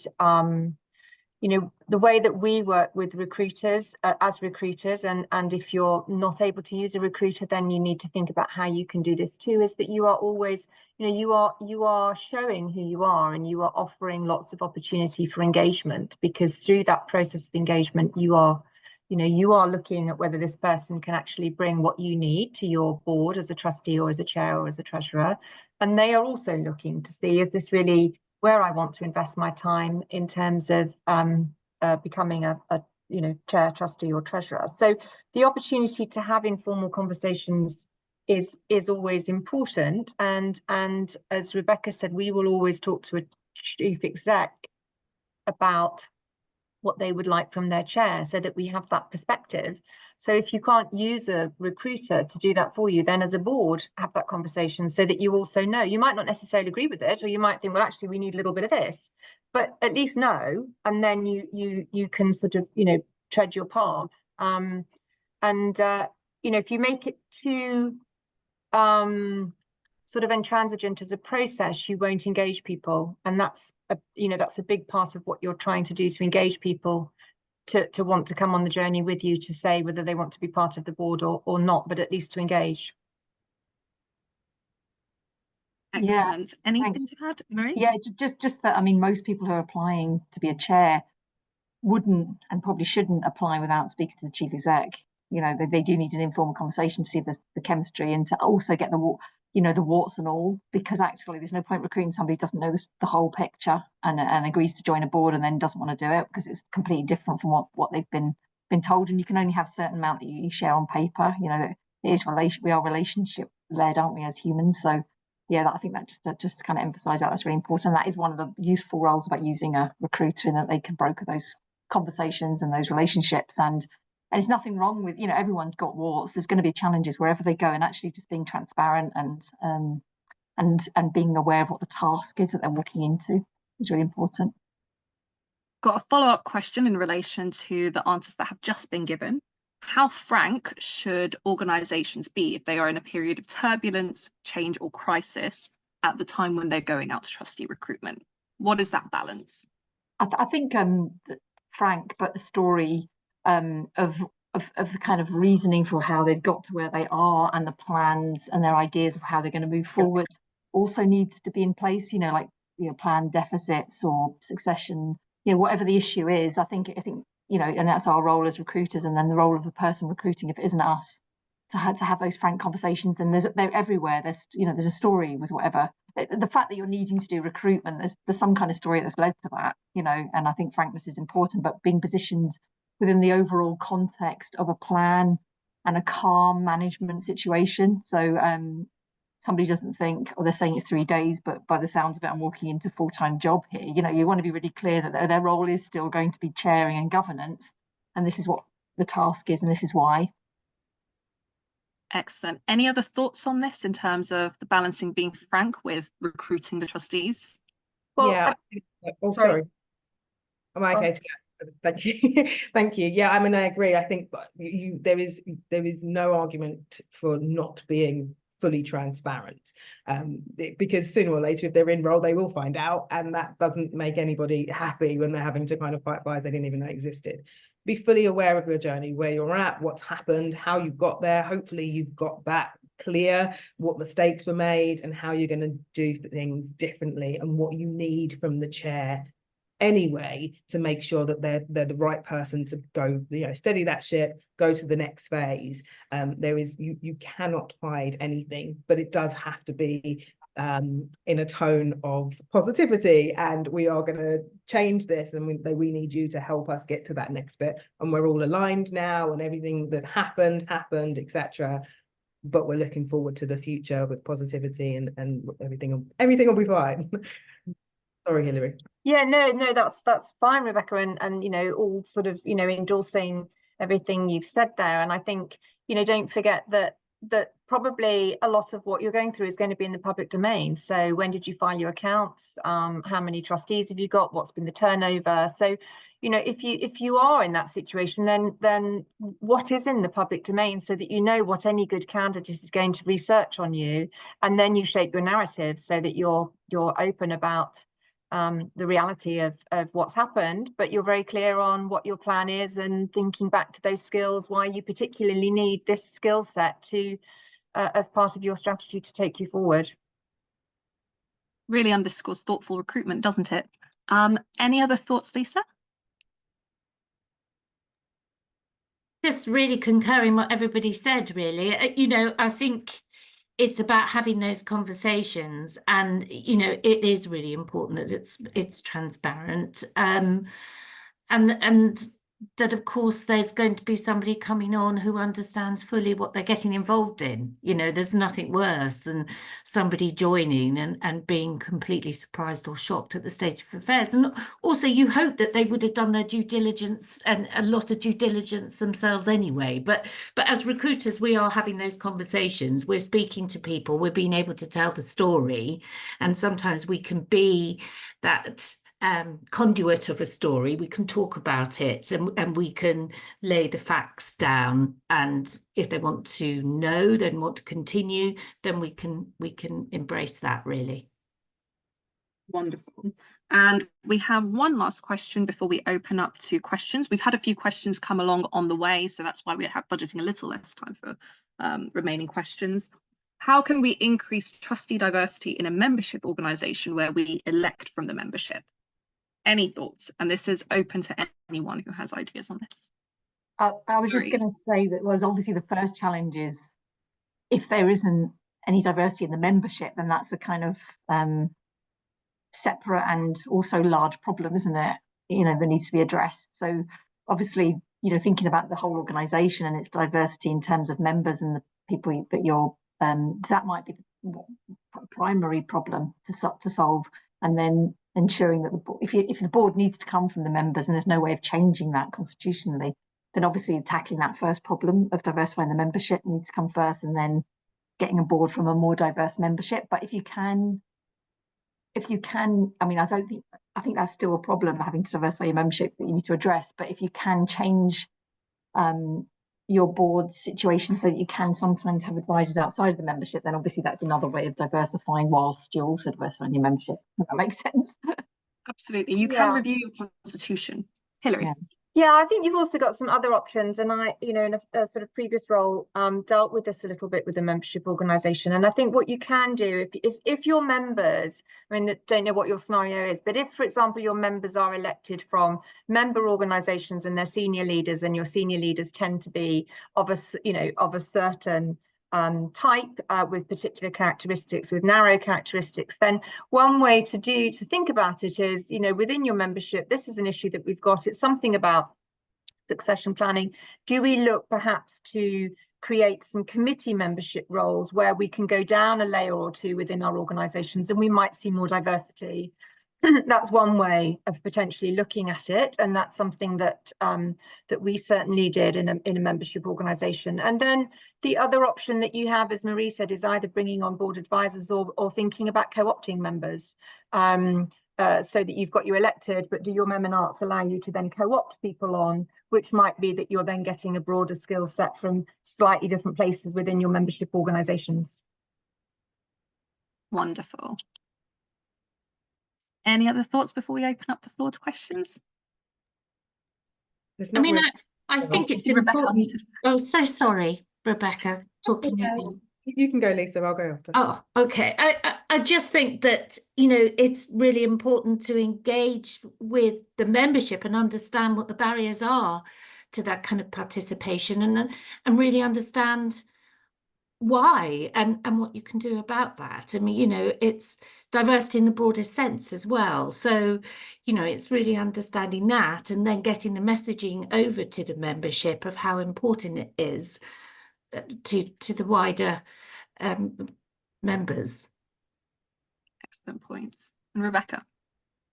you know, the way that we work with recruiters as recruiters, and if you're not able to use a recruiter, then you need to think about how you can do this too, is that you are always, you know, you are showing who you are, and you are offering lots of opportunity for engagement, because through that process of engagement, you are, you know, you are looking at whether this person can actually bring what you need to your board as a trustee or as a chair or as a treasurer. And they are also looking to see, is this really where I want to invest my time in terms of becoming a you know, chair, trustee or treasurer. So the opportunity to have informal conversations is always important. And as Rebecca said, we will always talk to a chief exec about what they would like from their chair, so that we have that perspective. So if you can't use a recruiter to do that for you, then as a board, have that conversation, so that you also know. You might not necessarily agree with it, or you might think, well, actually, we need a little bit of this, but at least know, and then you can sort of, you know, tread your path. You know, if you make it too sort of intransigent as a process, you won't engage people, and that's you know, that's a big part of what you're trying to do, to engage people to want to come on the journey with you, to say whether they want to be part of the board or not, but at least to engage. Excellent. Anything thanks. to add, Marie? Yeah, just that, I mean, most people who are applying to be a chair wouldn't and probably shouldn't apply without speaking to the chief exec. You know, they do need an informal conversation to see the chemistry, and to also get the, you know, the warts and all, because actually there's no point recruiting somebody who doesn't know the whole picture and agrees to join a board and then doesn't want to do it, because it's completely different from what they've been told. And you can only have a certain amount that you share on paper. You know, it is we are relationship led, aren't we, as humans? So yeah, I think that just to kind of emphasize that's really important. That is one of the useful roles about using a recruiter, in that they can broker those conversations and those relationships. And it's nothing wrong with, you know, everyone's got warts. There's going to be challenges wherever they go, and actually just being transparent and being aware of what the task is that they're walking into is really important. Got a follow-up question in relation to the answers that have just been given. How frank should organisations be if they are in a period of turbulence, change or crisis at the time when they're going out to trustee recruitment? What is that balance? I think frank, but the story of the kind of reasoning for how they've got to where they are, and the plans and their ideas of how they're going to move forward also needs to be in place. You know, like, you know, planned deficits or succession, you know, whatever the issue is. I think you know, and that's our role as recruiters, and then the role of the person recruiting, if it isn't us, to have those frank conversations. And they're everywhere. There's, you know, there's a story with whatever. The fact that you're needing to do recruitment, there's some kind of story that's led to that, you know. And I think frankness is important, but being positioned within the overall context of a plan and a calm management situation. So somebody doesn't think, oh, they're saying it's 3 days, but by the sounds of it, I'm walking into a full-time job here. You know, you want to be really clear that their role is still going to be chairing and governance, and this is what the task is, and this is why. Excellent. Any other thoughts on this in terms of the balancing being frank with recruiting the trustees? Well, Yeah. Sorry. Am I okay to go? Thank you. Thank you. Yeah, I mean, I agree. I think there is no argument for not being fully transparent, because sooner or later, if they're in role, they will find out, and that doesn't make anybody happy when they're having to kind of fight fires they didn't even know existed. Be fully aware of your journey, where you're at, what's happened, how you got there. Hopefully you've got that clear, what mistakes were made and how you're going to do things differently, and what you need from the chair anyway to make sure that they're the right person to go, you know, steady that ship, go to the next phase. You cannot hide anything, but it does have to be in a tone of positivity, and we are going to change this, and we need you to help us get to that next bit, and we're all aligned now, and everything that happened, etc. But we're looking forward to the future with positivity, and everything will be fine. Sorry, Hilary. Yeah, no, that's fine, Rebecca, and you know, all sort of, you know, endorsing everything you've said there. And I think, you know, don't forget that probably a lot of what you're going through is going to be in the public domain. So when did you file your accounts? How many trustees have you got? What's been the turnover? So, you know, if you are in that situation, then what is in the public domain, so that you know what any good candidate is going to research on you, and then you shape your narrative so that you're open about the reality of what's happened, but you're very clear on what your plan is, and thinking back to those skills, why you particularly need this skill set to as part of your strategy to take you forward. Really underscores thoughtful recruitment, doesn't it? Any other thoughts, Lisa? Just really concurring what everybody said, really. You know, I think it's about having those conversations, and you know, it is really important that it's transparent, and that of course there's going to be somebody coming on who understands fully what they're getting involved in. You know, there's nothing worse than somebody joining and being completely surprised or shocked at the state of affairs. And also you hope that they would have done their due diligence, and a lot of due diligence themselves anyway. But as recruiters, we are having those conversations. We're speaking to people, we're being able to tell the story, and sometimes we can be that conduit of a story. We can talk about it, and we can lay the facts down, and if they want to know, then want to continue, then we can embrace that, really. Wonderful. And we have one last question before we open up to questions. We've had a few questions come along on the way, so that's why we have budgeting a little less time for remaining questions. How can we increase trustee diversity in a membership organisation where we elect from the membership? Any thoughts? And this is open to anyone who has ideas on this. I was just going to say that was obviously the first challenge is, if there isn't any diversity in the membership, then that's a kind of separate and also large problem, isn't it? You know, that needs to be addressed. So obviously, you know, thinking about the whole organisation and its diversity in terms of members and the people that you're, that might be the primary problem to solve. And then ensuring that if the board needs to come from the members and there's no way of changing that constitutionally, then obviously tackling that first problem of diversifying the membership needs to come first, and then getting a board from a more diverse membership. But if you can, I mean, I think that's still a problem, having to diversify your membership, that you need to address. But if you can change your board situation so that you can sometimes have advisors outside of the membership, then obviously that's another way of diversifying whilst you're also diversifying your membership, if that makes sense. Absolutely. You can review your constitution. Hilary. Yeah, I think you've also got some other options, and I, you know, in a sort of previous role, dealt with this a little bit with a membership organisation. And I think what you can do, if your members, I mean, don't know what your scenario is, but if, for example, your members are elected from member organisations and their senior leaders, and your senior leaders tend to be of a certain type, with particular characteristics, with narrow characteristics, then one way to think about it is, you know, within your membership, this is an issue that we've got. It's something about succession planning. Do we look perhaps to create some committee membership roles where we can go down a layer or two within our organisations, and we might see more diversity? That's one way of potentially looking at it, and that's something that that we certainly did in a membership organisation. And then the other option that you have, as Marie said, is either bringing on board advisors or thinking about co-opting members, so that you've got you elected, but do your memonarts allow you to then co-opt people on, which might be that you're then getting a broader skill set from slightly different places within your membership organisations. Wonderful. Any other thoughts before we open up the floor to questions? I mean, I think it's important. Oh, so sorry, Rebecca, talking about. You can go, Lisa, I'll go after. Oh, okay. I just think that, you know, it's really important to engage with the membership and understand what the barriers are to that kind of participation, and really understand why and what you can do about that. I mean, you know, it's diversity in the broadest sense as well. So, you know, it's really understanding that and then getting the messaging over to the membership of how important it is to the wider members. Excellent points. And Rebecca.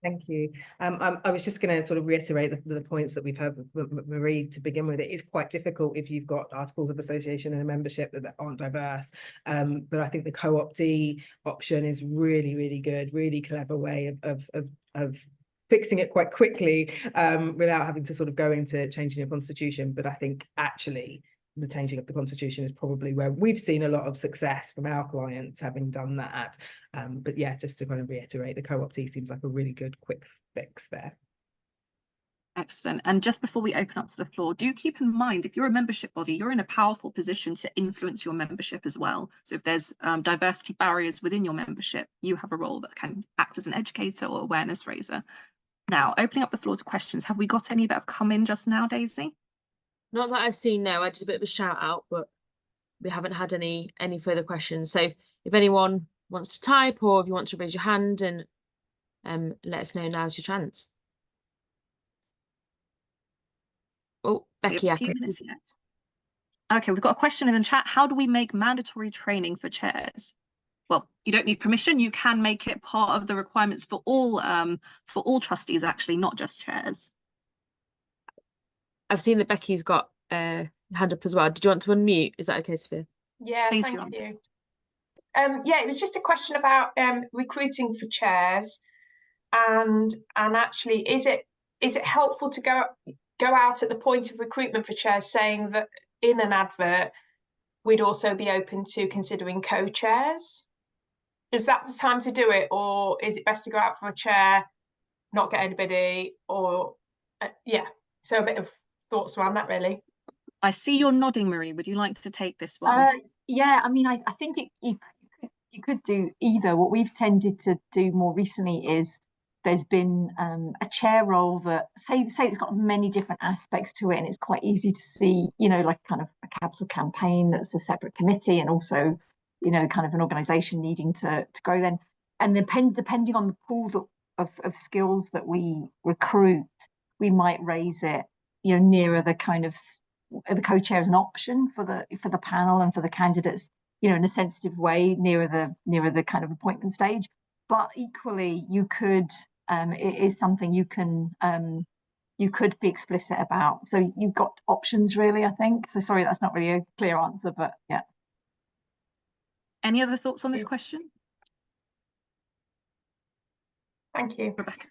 Thank you. I was just going to sort of reiterate the points that we've heard with Marie to begin with. It is quite difficult if you've got articles of association and a membership that aren't diverse. But I think the co-optee option is really, really good, really clever way of fixing it quite quickly without having to sort of go into changing your constitution. But I think actually the changing of the constitution is probably where we've seen a lot of success from our clients having done that. But yeah, just to kind of reiterate, the co-optee seems like a really good quick fix there. Excellent. And just before we open up to the floor, do keep in mind, if you're a membership body, you're in a powerful position to influence your membership as well. So if there's diversity barriers within your membership, you have a role that can act as an educator or awareness raiser. Now, opening up the floor to questions, have we got any that have come in just now, Daisy? Not that I've seen, no. I did a bit of a shout out, but we haven't had any further questions. So if anyone wants to type or if you want to raise your hand and let us know, now's your chance. Oh, Becky, We have a few minutes yet. Okay, we've got a question in the chat. How do we make mandatory training for chairs? Well, you don't need permission. You can make it part of the requirements for all trustees, actually, not just chairs. I've seen that Becky's got a hand up as well. Did you want to unmute? Is that okay, Sophia? Yeah, Please thank do. you. Yeah, it was just a question about recruiting for chairs, and actually, is it helpful to go out at the point of recruitment for chairs, saying that in an advert we'd also be open to considering co-chairs? Is that the time to do it, or is it best to go out for a chair, not get anybody, or yeah? So a bit of thoughts around that, really. I see you're nodding, Marie. Would you like to take this one? Yeah, I mean, I think you could do either. What we've tended to do more recently is there's been a chair role that say it's got many different aspects to it, and it's quite easy to see, you know, like kind of a capital campaign that's a separate committee, and also, you know, kind of an organisation needing to go then. And depending on the pool of skills that we recruit, we might raise it, you know, nearer the kind of the co-chair as an option for the panel and for the candidates, you know, in a sensitive way, nearer the kind of appointment stage. But equally, you could it is something you could be explicit about. So you've got options, really, I think. So sorry, that's not really a clear answer, but yeah. Any other thoughts on this question? Thank you. Rebecca.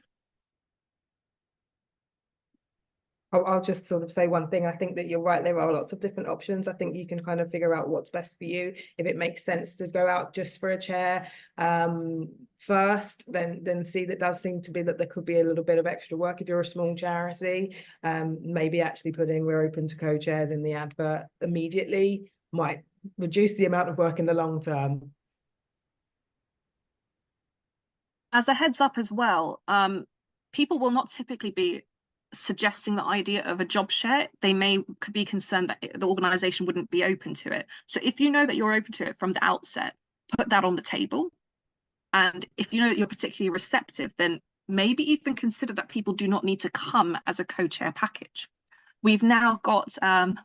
I'll just sort of say one thing. I think that you're right. There are lots of different options. I think you can kind of figure out what's best for you. If it makes sense to go out just for a chair first, then see that does seem to be that there could be a little bit of extra work if you're a small charity. Maybe actually putting we're open to co-chairs in the advert immediately might reduce the amount of work in the long term. As a heads up as well, people will not typically be suggesting the idea of a job share. They could be concerned that the organisation wouldn't be open to it. So if you know that you're open to it from the outset, put that on the table. And if you know that you're particularly receptive, then maybe even consider that people do not need to come as a co-chair package. We've now got,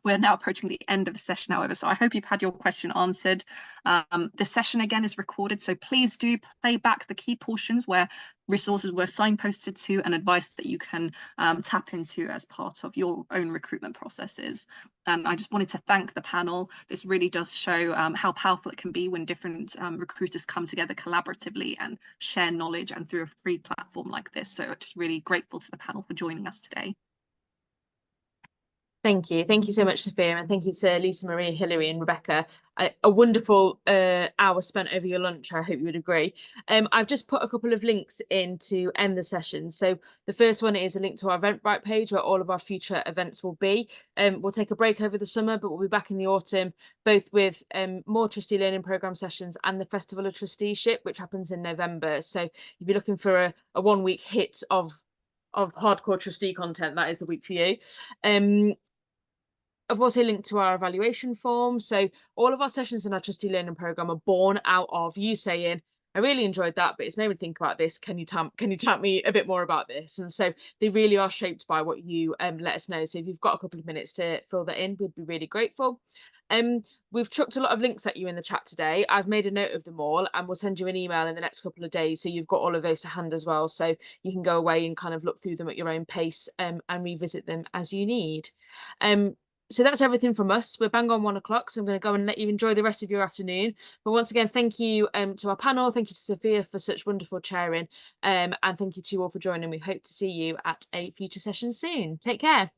we're now approaching the end of the session, however, so I hope you've had your question answered. The session again is recorded, so please do play back the key portions where resources were signposted to and advice that you can tap into as part of your own recruitment processes. And I just wanted to thank the panel. This really does show how powerful it can be when different recruiters come together collaboratively and share knowledge and through a free platform like this. So just really grateful to the panel for joining us today. Thank you. Thank you so much, Sophia, and thank you to Lisa Marie, Hilary and Rebecca. A wonderful hour spent over your lunch, I hope you would agree. I've just put a couple of links in to end the session. So the first one is a link to our Eventbrite page where all of our future events will be. We'll take a break over the summer, but we'll be back in the autumn, both with more Trustee Learning Programme sessions and the Festival of Trusteeship, which happens in November. So if you're looking for a 1 week hit of hardcore trustee content, that is the week for you. I've also linked to our evaluation form. So all of our sessions in our trustee learning program are born out of you saying, I really enjoyed that, but it's made me think about this. Can you tell me a bit more about this? And so they really are shaped by what you let us know. So if you've got a couple of minutes to fill that in, we'd be really grateful. We've chucked a lot of links at you in the chat today. I've made a note of them all, and we'll send you an email in the next couple of days, so you've got all of those to hand as well, so you can go away and kind of look through them at your own pace, and revisit them as you need. So that's everything from us. We're bang on 1 o'clock, so I'm going to go and let you enjoy the rest of your afternoon. But once again, thank you to our panel. Thank you to Sophia for such wonderful chairing, and thank you to you all for joining. We hope to see you at a future session soon. Take care.